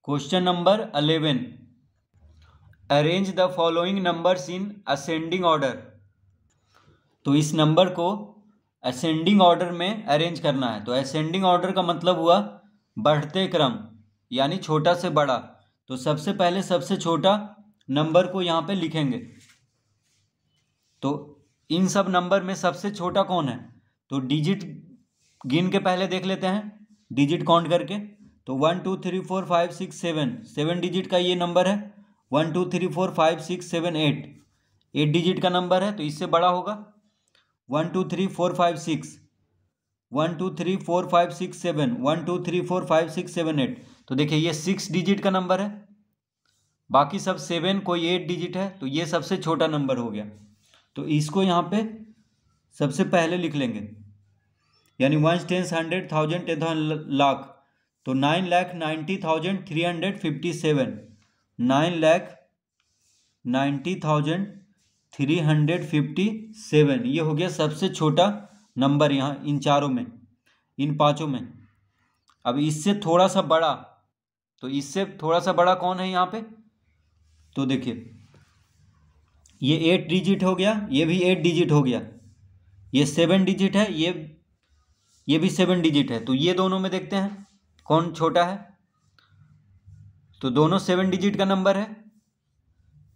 Question number 11, arrange the following numbers in ascending order. तो इस number को ascending order में अरेंज करना है। तो असेंडिंग ऑर्डर का मतलब हुआ बढ़ते क्रम, यानी छोटा से बड़ा। तो सबसे पहले सबसे छोटा नंबर को यहाँ पे लिखेंगे। तो इन सब नंबर में सबसे छोटा कौन है, तो डिजिट गिन के पहले देख लेते हैं, डिजिट काउंट करके। तो 1 2 3 4 5 6 7, 7 डिजिट का ये नंबर है। 1 2 3 4 5 6 7 8, 8 डिजिट का नंबर है, तो इससे बड़ा होगा 1 2 3 4 5 6, 1 2 3 4 5 6 7, 1 2 3 4 5 6 7 8। तो देखिए ये 6 डिजिट का नंबर है, बाकी सब 7, कोई 8 डिजिट है, तो ये सबसे छोटा नंबर हो गया। तो इसको यहाँ पे सबसे पहले लिख लेंगे, यानी 1 10 100 1000 10,000 लाख। तो 9,90,357, 9,90,357, ये हो गया सबसे छोटा नंबर यहाँ इन चारों में, इन पांचों में। अब इससे थोड़ा सा बड़ा, तो इससे थोड़ा सा बड़ा कौन है यहाँ पे, तो देखिए ये 8 डिजिट हो गया, ये भी 8 डिजिट हो गया, ये 7 डिजिट है, ये भी 7 डिजिट है। तो ये दोनों में देखते हैं कौन छोटा है। तो दोनों 7 डिजिट का नंबर है।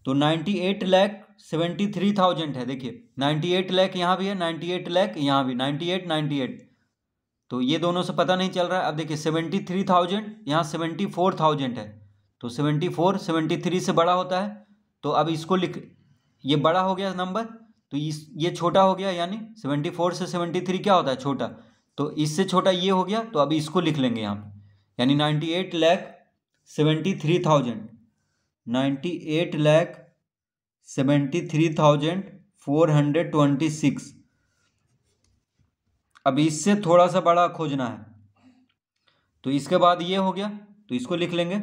तो 98,73,000 है। देखिए 98 लाख यहाँ भी है, 98 लाख यहाँ भी, 98 98। तो ये दोनों से पता नहीं चल रहा है। अब देखिए 73,000 यहाँ 74,000 है। तो 74 73 से बड़ा होता है। तो अब इसको लिख, ये बड़ा हो गया नंबर, तो ये छोटा हो गया, यानी 74 से 73 क्या होता है, छोटा। तो इससे छोटा ये हो गया, तो अब इसको लिख लेंगे यहाँ पे, यानी 98,73,000, 98,73,426। अब इससे थोड़ा सा बड़ा खोजना है, तो इसके बाद ये हो गया, तो इसको लिख लेंगे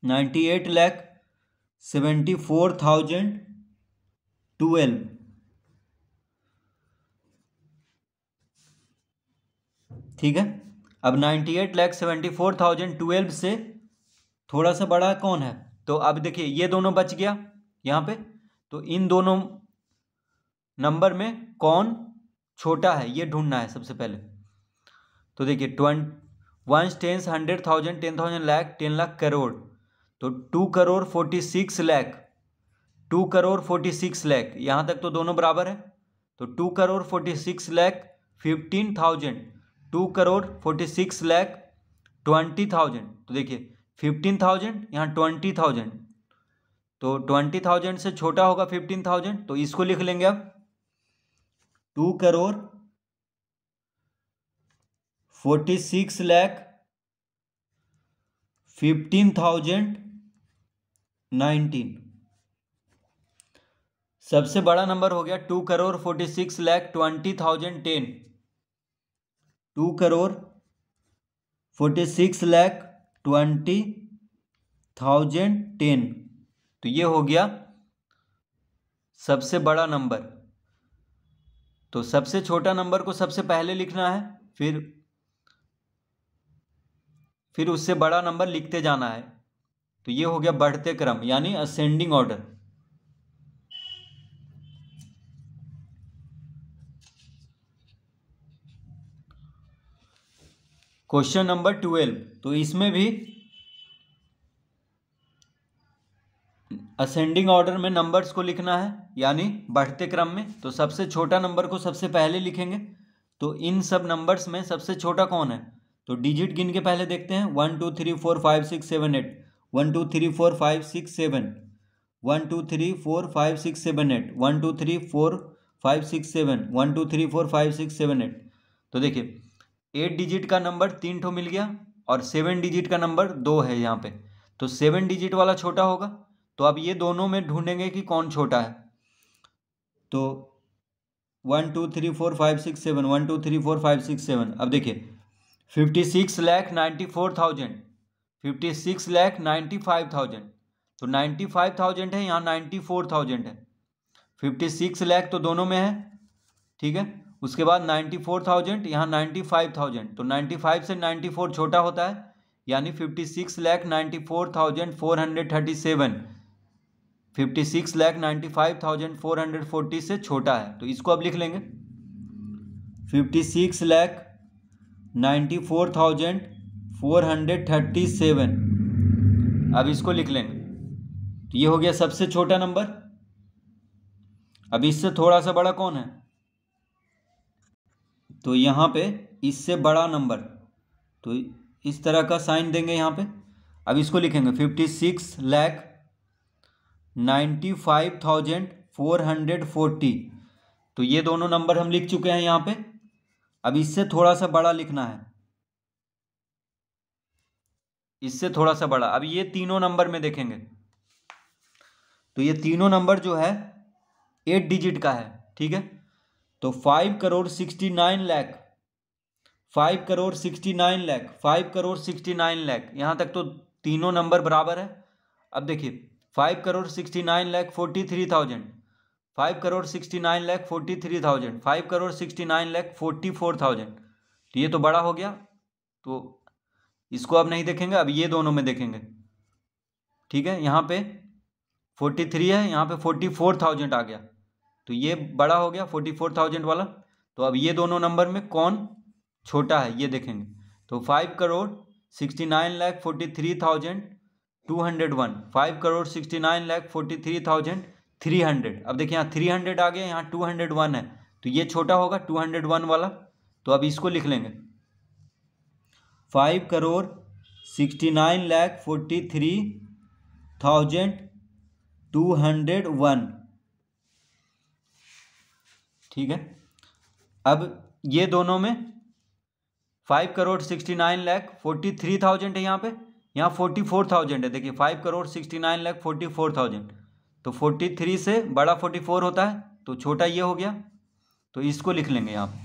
98,74,012। ठीक है। अब 98,74,012 से थोड़ा सा बड़ा कौन है, तो अब देखिए ये दोनों बच गया यहाँ पे। तो इन दोनों नंबर में कौन छोटा है ये ढूंढना है सबसे पहले। तो देखिए 1 10 100,000 10,000 लाख 10 लाख करोड़। तो 2 करोड़ 46 लाख, 2 करोड़ 46 लाख, यहाँ तक तो दोनों बराबर है। तो 2 करोड़ 46 लाख 15,000, 2 करोड़ 46 लाख 20,000। तो देखिए 15,000 यहाँ 20,000, तो 20,000 से छोटा होगा 15,000, तो इसको लिख लेंगे अब 2 करोड़ 46 लाख 15,019। सबसे बड़ा नंबर हो गया 2 करोड़ 46 लाख 20,010, 2 करोड़ 46 लाख 20,010। तो ये हो गया सबसे बड़ा नंबर। तो सबसे छोटा नंबर को सबसे पहले लिखना है, फिर उससे बड़ा नंबर लिखते जाना है। तो ये हो गया बढ़ते क्रम, यानी असेंडिंग ऑर्डर। क्वेश्चन नंबर 12, तो इसमें भी असेंडिंग ऑर्डर में नंबर्स को लिखना है, यानी बढ़ते क्रम में। तो सबसे छोटा नंबर को सबसे पहले लिखेंगे। तो इन सब नंबर्स में सबसे छोटा कौन है, तो डिजिट गिन के पहले देखते हैं। 1 2 3 4 5 6 7 8, 1 2 3 4 5 6 7, 1 2 3 4 5 6 7 8, 1 2 3 4 5 6 7, 1 2 3 4 5 6 7 8। तो देखिए 8 डिजिट का नंबर 3 ठो मिल गया, और 7 डिजिट का नंबर 2 है यहाँ पे। तो 7 डिजिट वाला छोटा होगा। तो अब ये दोनों में ढूंढेंगे कि कौन छोटा है। तो 1 2 3 4 5 6 7, 1 2 3 4 5 6 7। अब देखिए 56,94,000, 56,95,000। तो 95,000 है, यहाँ 94,000 है। 56 लाख तो दोनों में है, ठीक है। उसके बाद 94,000, यहाँ 95,000। तो 95 से 94 छोटा होता है, यानी 56,94,437, 56,95,440 से छोटा है। तो इसको अब लिख लेंगे 56,94,437। अब इसको लिख लेंगे। तो ये हो गया सबसे छोटा नंबर। अब इससे थोड़ा सा बड़ा कौन है? तो यहाँ पे इससे बड़ा नंबर, तो इस तरह का साइन देंगे यहाँ पे। अब इसको लिखेंगे 56,95,440। तो ये दोनों नंबर हम लिख चुके हैं यहाँ पे। अब इससे थोड़ा सा बड़ा लिखना है, इससे थोड़ा सा बड़ा। अब ये तीनों नंबर में देखेंगे तो ये तीनों नंबर जो है 8 डिजिट का है, ठीक है। तो 5,69,00,000, 5,69,00,000, 5,69,00,000, यहाँ तक तो तीनों नंबर बराबर है। अब देखिए 5,69,43,000, 5,69,43,000, 5,69,44,000। तो ये तो बड़ा हो गया, तो इसको अब नहीं देखेंगे, अब ये दोनों में देखेंगे, ठीक है। यहाँ पे 43 है, यहाँ पे 44,000 आ गया, तो ये बड़ा हो गया 44,000 वाला। तो अब ये दोनों नंबर में कौन छोटा है ये देखेंगे। तो 5,69,43,201, 5,69,43,300। अब देखिए यहाँ 300 आ गया, यहाँ 201 है, तो ये छोटा होगा 201 वाला। तो अब इसको लिख लेंगे 5,69,43,201, ठीक है। अब ये दोनों में 5,69,43,000 है, यहाँ पे, यहाँ 44,000 है। देखिए 5,69,44,000, तो 43 से बड़ा 44 होता है, तो छोटा ये हो गया। तो इसको लिख लेंगे यहाँ पे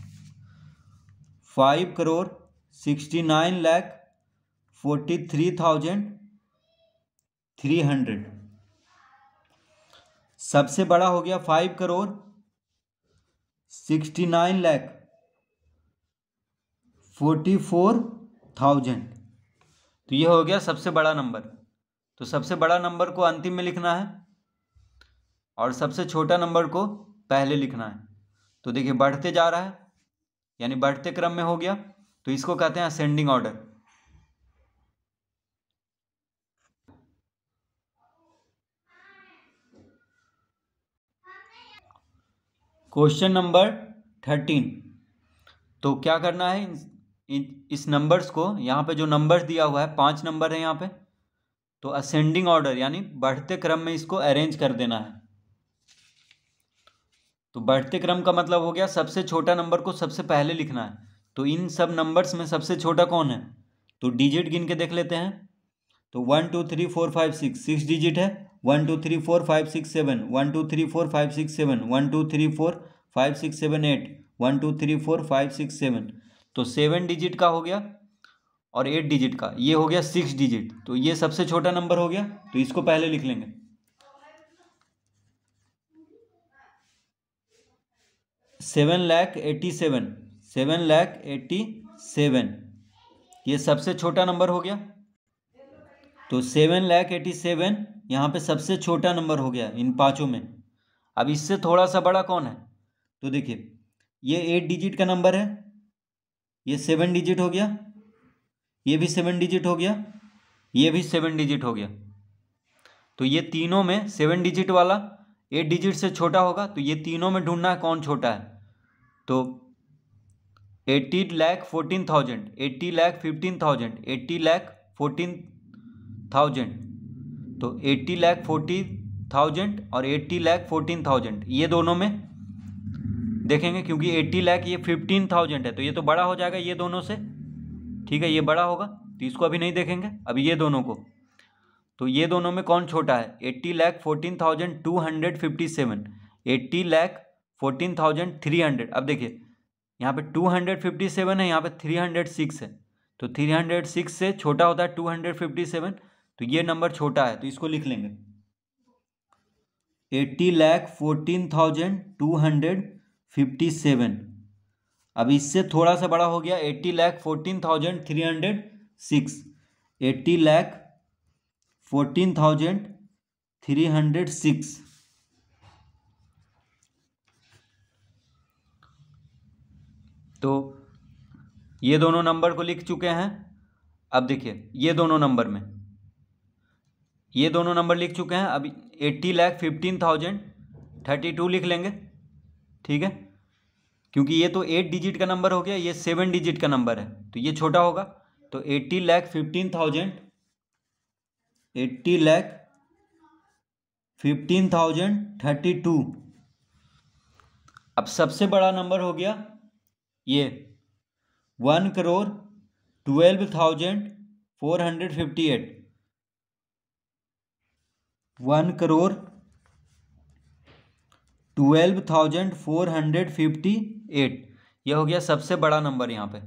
5,69,43,300। सबसे बड़ा हो गया 5,69,44,000। तो ये हो गया सबसे बड़ा नंबर। तो सबसे बड़ा नंबर को अंतिम में लिखना है और सबसे छोटा नंबर को पहले लिखना है। तो देखिए बढ़ते जा रहा है, यानी बढ़ते क्रम में हो गया, तो इसको कहते हैं असेंडिंग ऑर्डर। Question number 13। तो क्या करना है, इस नंबर्स को, यहाँ पे जो नंबर्स दिया हुआ है 5 नंबर है यहाँ पे, तो असेंडिंग ऑर्डर यानी बढ़ते क्रम में इसको अरेंज कर देना है। तो बढ़ते क्रम का मतलब हो गया सबसे छोटा नंबर को सबसे पहले लिखना है। तो इन सब नंबर्स में सबसे छोटा कौन है, तो डिजिट गिन के देख लेते हैं। तो 1 2 3 4 5 6 डिजिट है। 1 2 3 4 5 6 7, 1 2 3 4 5 6 7, 1 2 3 4 5 6 7 8, 1 2 3 4 5 6 7। तो 7 डिजिट का हो गया और 8 डिजिट का, ये हो गया 6 डिजिट। तो ये सबसे छोटा नंबर हो गया, तो इसको पहले लिख लेंगे 7,87,000, 7,87,000, ये सबसे छोटा नंबर हो गया। तो 7,87,000 यहाँ पे सबसे छोटा नंबर हो गया इन पांचों में। अब इससे थोड़ा सा बड़ा कौन है, तो देखिए ये 8 डिजिट का नंबर है, ये 7 डिजिट हो गया, ये भी 7 डिजिट हो गया, ये भी 7 डिजिट हो गया। तो ये तीनों में 7 डिजिट वाला 8 डिजिट से छोटा होगा, तो ये तीनों में ढूंढना है कौन छोटा है। तो 80,14,000, 80,15,000, 80,14,000, तो 80,40,000 और 80,14,000, ये दोनों में देखेंगे, क्योंकि 80 लाख ये 15,000 है, तो ये तो बड़ा हो जाएगा ये दोनों से, ठीक है, ये बड़ा होगा, तो इसको अभी नहीं देखेंगे, अभी ये दोनों को। तो ये दोनों में कौन छोटा है, 80,14,257, 80,14,300। अब देखिए यहाँ पे 257 है, यहाँ पे 306 है, तो 306 से छोटा होता है 257, तो ये नंबर छोटा है, तो इसको लिख लेंगे 80,14,257। अब इससे थोड़ा सा बड़ा हो गया 80,14,306, 80,14,306। तो ये दोनों नंबर को लिख चुके हैं। अब देखिए ये दोनों नंबर लिख चुके हैं। अब 80,15,032 लिख लेंगे, ठीक है, क्योंकि ये तो 8 डिजिट का नंबर हो गया, ये 7 डिजिट का नंबर है, तो ये छोटा होगा। तो 80,15,032। अब सबसे बड़ा नंबर हो गया ये 1,12,458। 1,12,458 यह हो गया सबसे बड़ा नंबर यहाँ पे।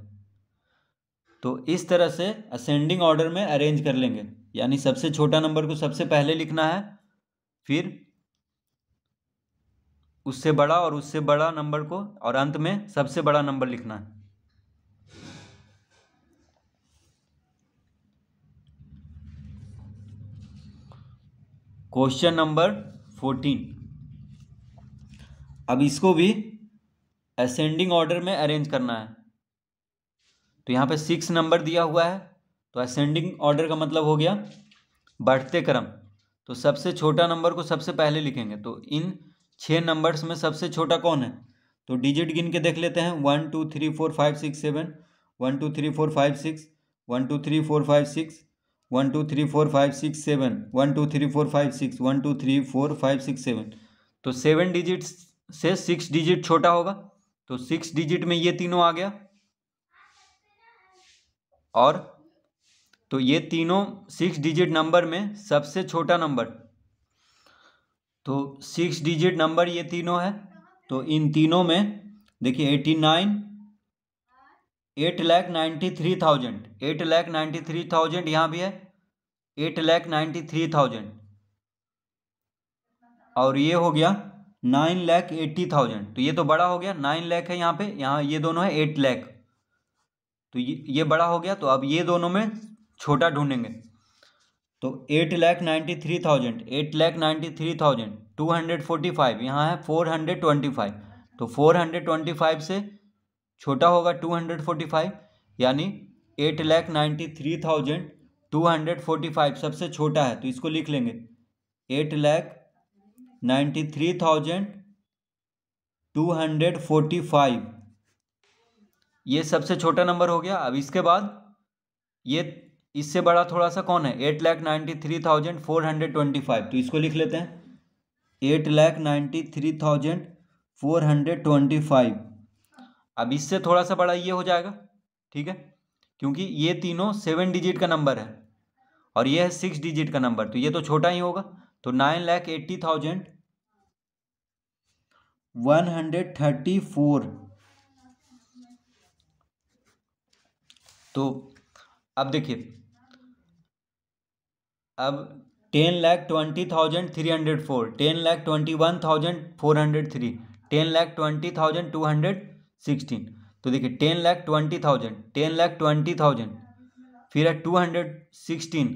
तो इस तरह से असेंडिंग ऑर्डर में अरेंज कर लेंगे, यानी सबसे छोटा नंबर को सबसे पहले लिखना है, फिर उससे बड़ा और उससे बड़ा नंबर को, और अंत में सबसे बड़ा नंबर लिखना है। Question number 14। अब इसको भी असेंडिंग ऑर्डर में अरेंज करना है। तो यहाँ पे 6 नंबर दिया हुआ है, तो असेंडिंग ऑर्डर का मतलब हो गया बढ़ते क्रम। तो सबसे छोटा नंबर को सबसे पहले लिखेंगे। तो इन 6 नंबर्स में सबसे छोटा कौन है? तो डिजिट गिन के देख लेते हैं। 1 2 3 4 5 6 7, 1 2 3 4 5 6, 1 2 3 4 5 6, 1 2 3 4 5 6 7, 1 2 3 4 5 6, 1 2 3 4 5 6 7। तो 7 डिजिट से 6 डिजिट छोटा होगा, तो 6 डिजिट में ये तीनों आ गया। और तो ये तीनों 6 डिजिट नंबर में सबसे छोटा नंबर, तो 6 डिजिट नंबर ये तीनों है। तो इन तीनों में देखिए 8,93,000, 8,93,000 यहाँ भी है, 8,93,000, और ये हो गया 9,80,000। तो ये तो बड़ा हो गया, 9 लाख है यहाँ पे, यहाँ ये दोनों है 8 लाख, तो ये बड़ा हो गया। तो अब ये दोनों में छोटा ढूंढेंगे। तो 8,93,000, 8,93,245, यहाँ है 425। तो 425 से छोटा होगा 245, यानी 8,93,245 सबसे छोटा है, तो इसको लिख लेंगे 8,93,245, ये सबसे छोटा नंबर हो गया। अब इसके बाद ये इससे बड़ा थोड़ा सा कौन है? 8,93,425, तो इसको लिख लेते हैं 8,93,425। अब इससे थोड़ा सा बड़ा ये हो जाएगा, ठीक है, क्योंकि ये तीनों 7 डिजिट का नंबर है और ये है 6 डिजिट का नंबर, तो ये तो छोटा ही होगा। तो 9,80,134। तो अब देखिए, अब 10,20,304, 10,21,403, 10,20,216। तो देखिए 10,20,000, 10,20,000, फिर है 216,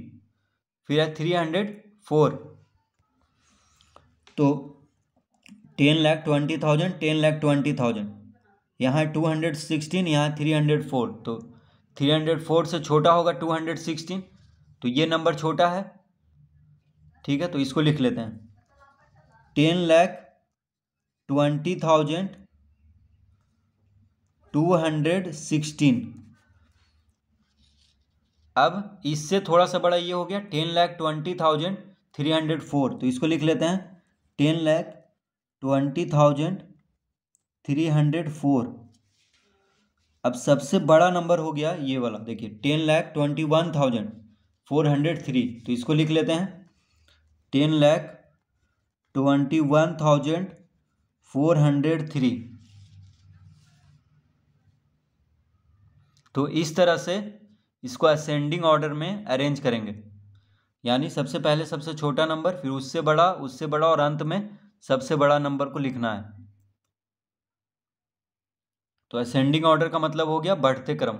फिर है 304। तो 10,20,000, 10,20,000, यहाँ 216, यहाँ 304। तो 304 से छोटा होगा 216, तो ये नंबर छोटा है, ठीक है, तो इसको लिख लेते हैं 10,20,216। अब इससे थोड़ा सा बड़ा ये हो गया 10,20,304, तो इसको लिख लेते हैं 10,20,304। अब सबसे बड़ा नंबर हो गया ये वाला, देखिए 10,21,403, तो इसको लिख लेते हैं 10,21,403। तो इस तरह से इसको असेंडिंग ऑर्डर में अरेंज करेंगे, यानी सबसे पहले सबसे छोटा नंबर, फिर उससे बड़ा, उससे बड़ा, और अंत में सबसे बड़ा नंबर को लिखना है। तो असेंडिंग ऑर्डर का मतलब हो गया बढ़ते क्रम।